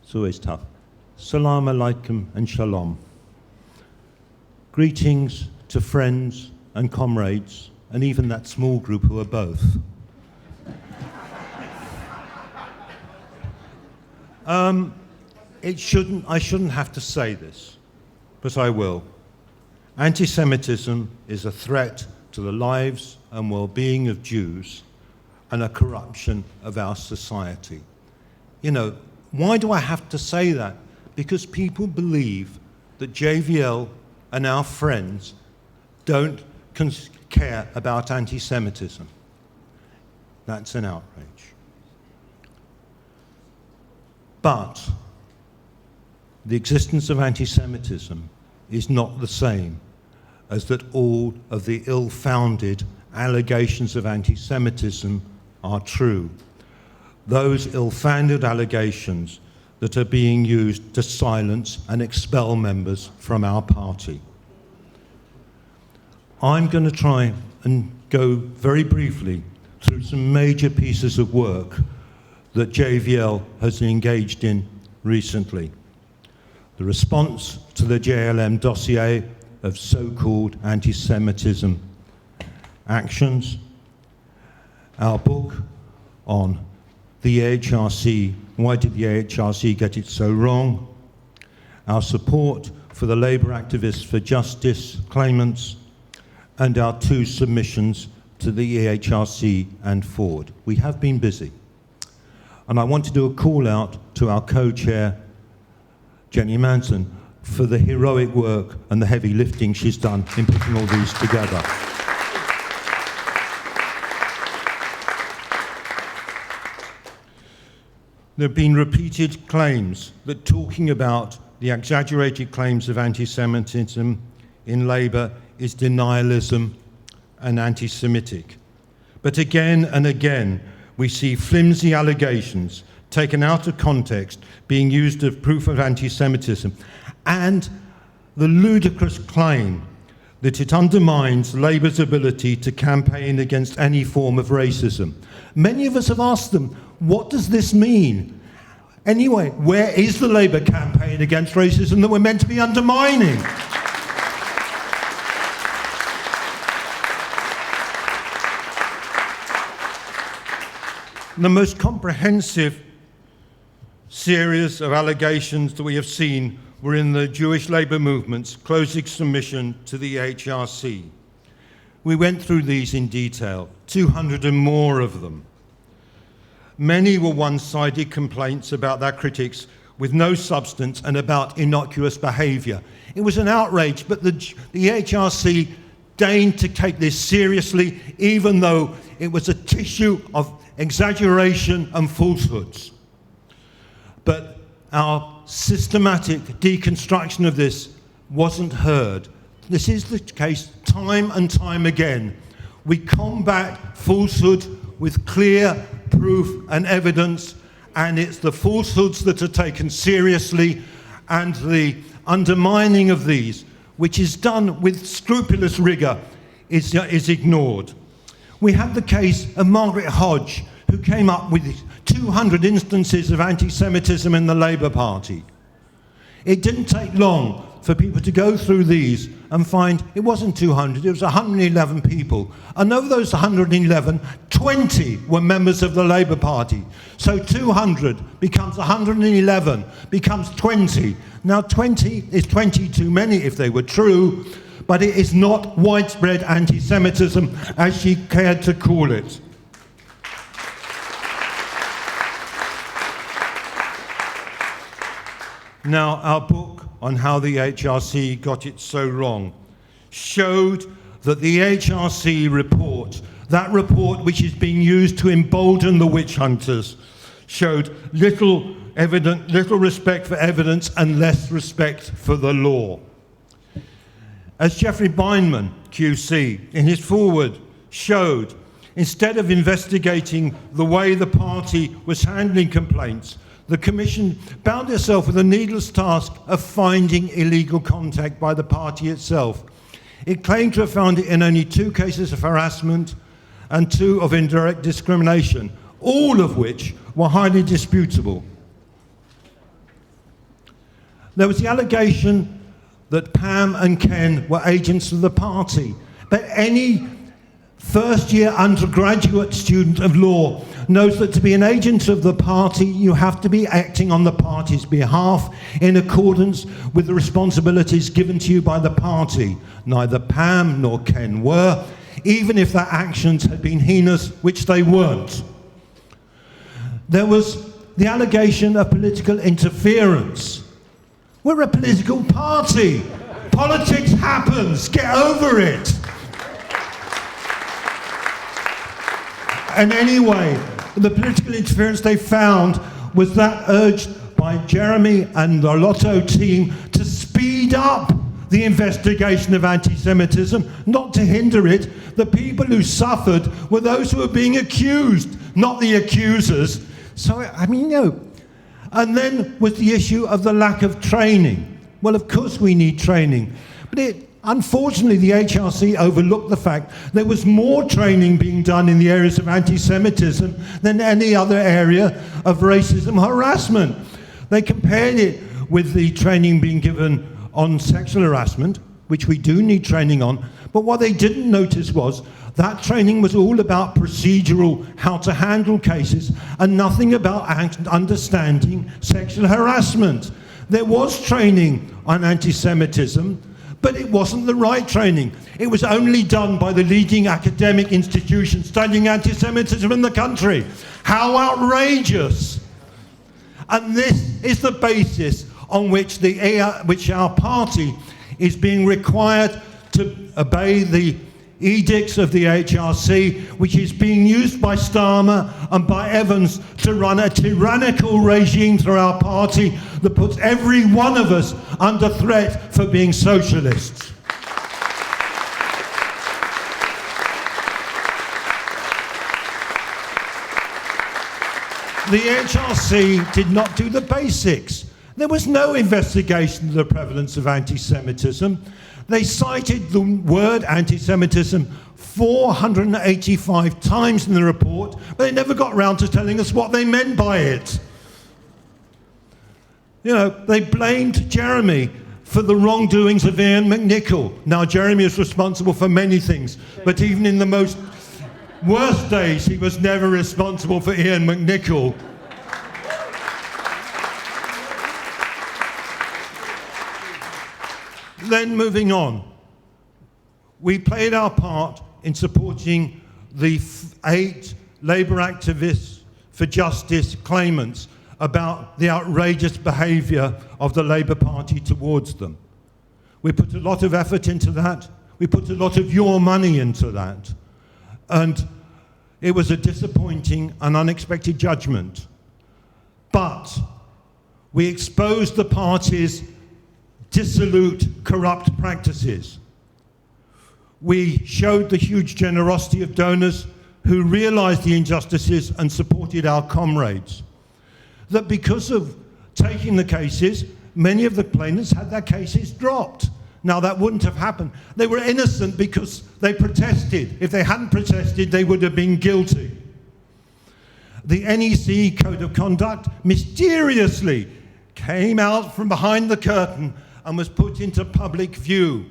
It's always tough. Salam alaikum and shalom. Greetings to friends and comrades, and even that small group who are both. I shouldn't have to say this, but I will. Anti-Semitism is a threat to the lives and well-being of Jews and a corruption of our society. You know, why do I have to say that? Because people believe that JVL and our friends don't care about anti-Semitism. That's an outrage. But the existence of anti-Semitism is not the same as that all of the ill-founded allegations of anti-Semitism are true. Those ill-founded allegations that are being used to silence and expel members from our party. I'm going to try and go very briefly through some major pieces of work that JVL has engaged in recently. The response to the JLM dossier of so-called anti-Semitism actions, our book on the EHRC, why did the EHRC get it so wrong, our support for the labour activists for justice, claimants, and our 2 submissions to the EHRC and Forde. We have been busy. And I want to do a call out to our co-chair, Jenny Manson, for the heroic work and the heavy lifting she's done in putting all these together. There have been repeated claims that talking about the exaggerated claims of anti-Semitism in Labour is denialism and anti-Semitic. But again and again, we see flimsy allegations taken out of context being used as proof of anti-Semitism, and the ludicrous claim that it undermines Labour's ability to campaign against any form of racism. Many of us have asked them, what does this mean? Anyway, where is the Labour campaign against racism that we're meant to be undermining? The most comprehensive series of allegations that we have seen were in the Jewish labour movement's closing submission to the EHRC. We went through these in detail, 200 and more of them. Many were one-sided complaints about their critics with no substance and about innocuous behaviour. It was an outrage, but the EHRC deigned to take this seriously, even though it was a tissue of exaggeration and falsehoods. But our systematic deconstruction of this wasn't heard. This is the case time and time again. We combat falsehood with clear proof and evidence, and it's the falsehoods that are taken seriously and the undermining of these, which is done with scrupulous rigour, is ignored. We had the case of Margaret Hodge, who came up with 200 instances of anti-Semitism in the Labour Party. It didn't take long for people to go through these and find it wasn't 200, it was 111 people. And of those 111, 20 were members of the Labour Party. So 200 becomes 111, becomes 20. Now 20 is 20 too many if they were true, but it is not widespread anti-Semitism as she cared to call it. Now, our book on how the EHRC got it so wrong showed that the EHRC report, that report which is being used to embolden the witch hunters, showed little respect for evidence and less respect for the law. As Geoffrey Bindman, QC, in his foreword showed, instead of investigating the way the party was handling complaints, the Commission bound itself with a needless task of finding illegal contact by the party itself. It claimed to have found it in only 2 cases of harassment and 2 of indirect discrimination, all of which were highly disputable. There was the allegation that Pam and Ken were agents of the party. But any first-year undergraduate student of law knows that to be an agent of the party, you have to be acting on the party's behalf in accordance with the responsibilities given to you by the party. Neither Pam nor Ken were, even if their actions had been heinous, which they weren't. There was the allegation of political interference. We're a political party. Politics happens. Get over it. And anyway, the political interference they found was that urged by Jeremy and the Lotto team to speed up the investigation of anti-Semitism, not to hinder it. The people who suffered were those who were being accused, not the accusers. So, and then was the issue of the lack of training. Well, of course we need training, but unfortunately, the EHRC overlooked the fact there was more training being done in the areas of anti-Semitism than any other area of racism harassment. They compared it with the training being given on sexual harassment, which we do need training on, but what they didn't notice was that training was all about procedural, how to handle cases, and nothing about understanding sexual harassment. There was training on anti-Semitism, but it wasn't the right training. It was only done by the leading academic institutions studying anti-Semitism in the country. How outrageous! And this is the basis on which our party is being required to obey the edicts of the EHRC, which is being used by Starmer and by Evans to run a tyrannical regime through our party that puts every one of us under threat for being socialists. The EHRC did not do the basics. There was no investigation of the prevalence of anti-Semitism. They cited the word anti-Semitism 485 times in the report, but they never got round to telling us what they meant by it. They blamed Jeremy for the wrongdoings of Ian McNicol. Now, Jeremy is responsible for many things, but even in the most worst days, he was never responsible for Ian McNicol. Then moving on, we played our part in supporting the 8 Labour activists for justice claimants about the outrageous behaviour of the Labour Party towards them. We put a lot of effort into that. We put a lot of your money into that. And it was a disappointing and unexpected judgment. But we exposed the party's dissolute, corrupt practices. We showed the huge generosity of donors who realized the injustices and supported our comrades. That because of taking the cases, many of the plaintiffs had their cases dropped. Now, that wouldn't have happened. They were innocent because they protested. If they hadn't protested, they would have been guilty. The NEC Code of Conduct mysteriously came out from behind the curtain and was put into public view.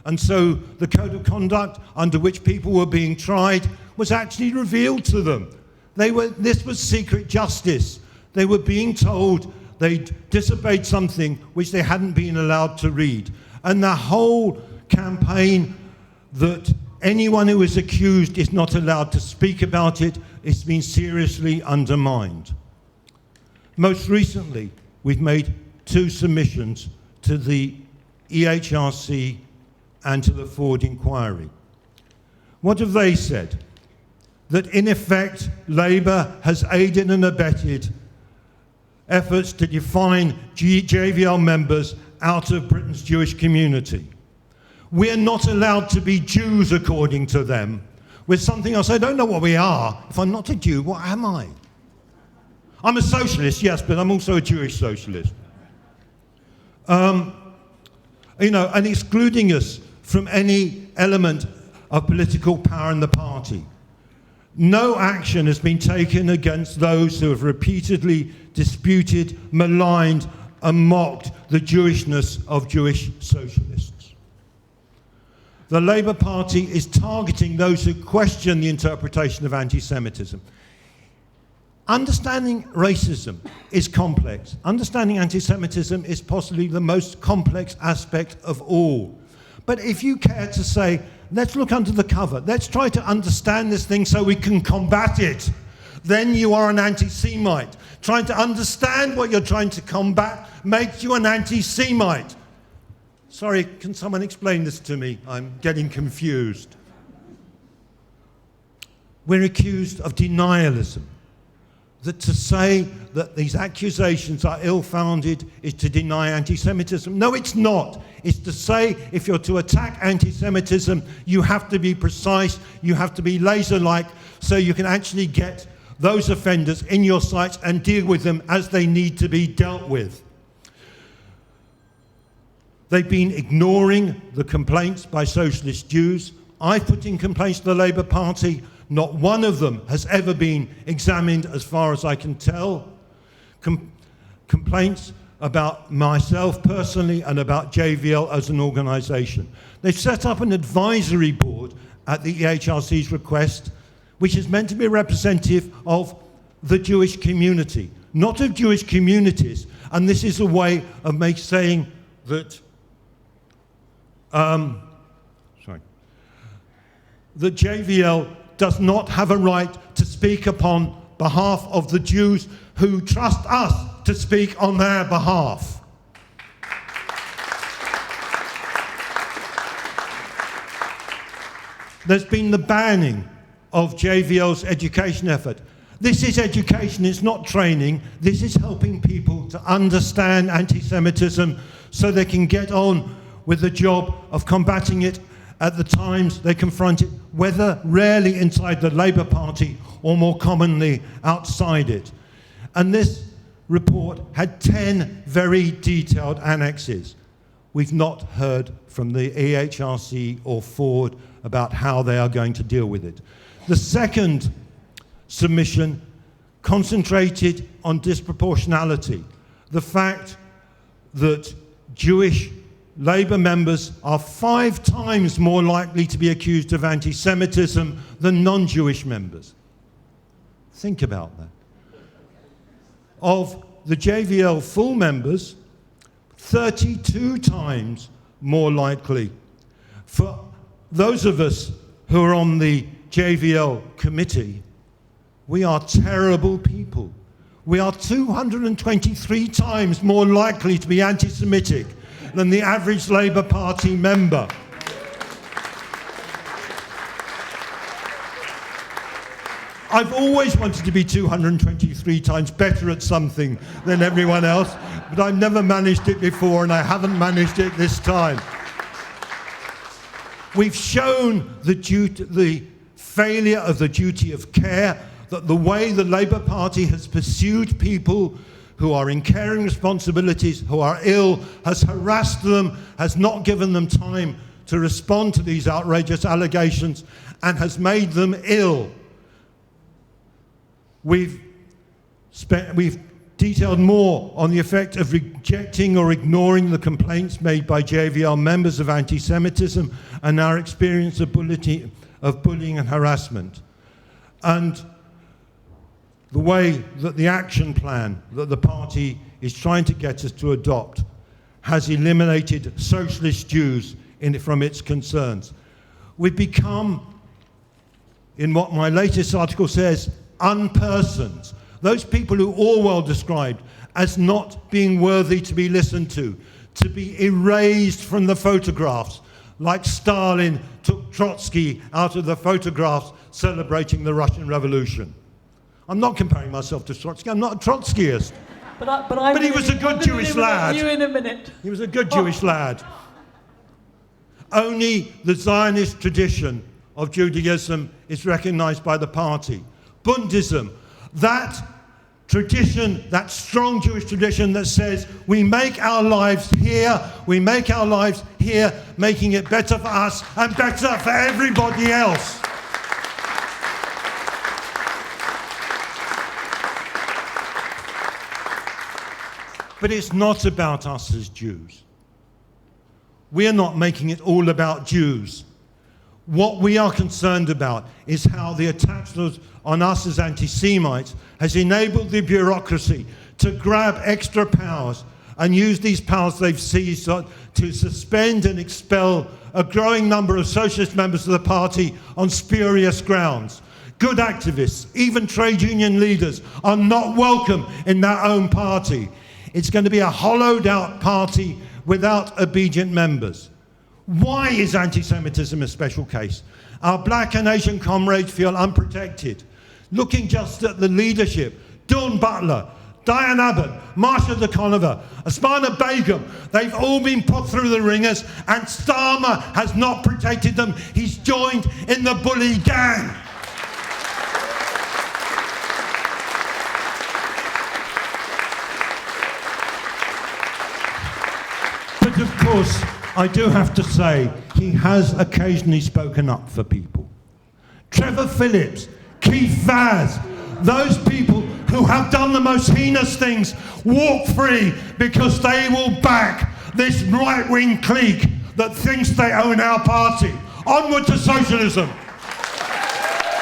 And so the Code of Conduct under which people were being tried was actually revealed to them. This was secret justice. They were being told they'd disobeyed something which they hadn't been allowed to read. And the whole campaign that anyone who is accused is not allowed to speak about it is being seriously undermined. Most recently, we've made 2 submissions to the EHRC and to the Forde inquiry. What have they said? That in effect, Labour has aided and abetted efforts to define JVL members out of Britain's Jewish community. We're not allowed to be Jews according to them. We're something else. I don't know what we are. If I'm not a Jew, what am I? I'm a socialist, yes, but I'm also a Jewish socialist. And excluding us from any element of political power in the party. No action has been taken against those who have repeatedly disputed, maligned, and mocked the Jewishness of Jewish socialists. The Labour Party is targeting those who question the interpretation of anti-Semitism. Understanding racism is complex. Understanding anti-Semitism is possibly the most complex aspect of all. But if you care to say, let's look under the cover, let's try to understand this thing so we can combat it, then you are an anti-Semite. Trying to understand what you're trying to combat makes you an anti-Semite. Sorry, can someone explain this to me? I'm getting confused. We're accused of denialism. That to say that these accusations are ill-founded is to deny anti-Semitism. No, it's not. It's to say if you're to attack anti-Semitism, you have to be precise, you have to be laser-like, so you can actually get those offenders in your sights and deal with them as they need to be dealt with. They've been ignoring the complaints by socialist Jews. I've put in complaints to the Labour Party. Not one of them has ever been examined as far as I can tell. Complaints about myself personally and about JVL as an organisation. They've set up an advisory board at the EHRC's request, which is meant to be representative of the Jewish community, not of Jewish communities. And this is a way of saying that that JVL does not have a right to speak upon behalf of the Jews who trust us to speak on their behalf. There's been the banning of JVL's education effort. This is education, it's not training. This is helping people to understand anti-Semitism so they can get on with the job of combating it at the times they confront it, whether rarely inside the Labour Party or more commonly outside it. And this report had 10 very detailed annexes. We've not heard from the EHRC or Forde about how they are going to deal with it. The second submission concentrated on disproportionality, the fact that Jewish Labour members are 5 times more likely to be accused of anti-Semitism than non-Jewish members. Think about that. Of the JVL full members, 32 times more likely. For those of us who are on the JVL committee, we are terrible people. We are 223 times more likely to be anti-Semitic than the average Labour Party member. I've always wanted to be 223 times better at something than everyone else, but I've never managed it before, and I haven't managed it this time. We've shown the failure of the duty of care, that the way the Labour Party has pursued people who are in caring responsibilities, who are ill, has harassed them, has not given them time to respond to these outrageous allegations, and has made them ill. We've detailed more on the effect of rejecting or ignoring the complaints made by JVL members of anti-Semitism and our experience of bullying and harassment. And the way that the action plan that the party is trying to get us to adopt has eliminated socialist Jews from its concerns. We've become, in what my latest article says, unpersons. Those people who Orwell described as not being worthy to be listened to be erased from the photographs, like Stalin took Trotsky out of the photographs celebrating the Russian Revolution. I'm not comparing myself to Trotsky. I'm not a Trotskyist. But he was a good Jewish lad. You in a minute. He was a good Jewish lad. Only the Zionist tradition of Judaism is recognized by the party. Bundism, that tradition, that strong Jewish tradition that says we make our lives here, making it better for us and better for everybody else. But it's not about us as Jews. We're not making it all about Jews. What we are concerned about is how the attacks on us as anti-Semites has enabled the bureaucracy to grab extra powers and use these powers they've seized to suspend and expel a growing number of socialist members of the party on spurious grounds. Good activists, even trade union leaders, are not welcome in their own party. It's going to be a hollowed out party without obedient members. Why is anti-Semitism a special case? Our black and Asian comrades feel unprotected. Looking just at the leadership, Dawn Butler, Diane Abbott, Marsha de Conover, Asmana Begum, they've all been put through the ringers, and Starmer has not protected them. He's joined in the bully gang. But of course, I do have to say, he has occasionally spoken up for people. Trevor Phillips, Keith Vaz, those people who have done the most heinous things walk free because they will back this right-wing clique that thinks they own our party. Onward to socialism.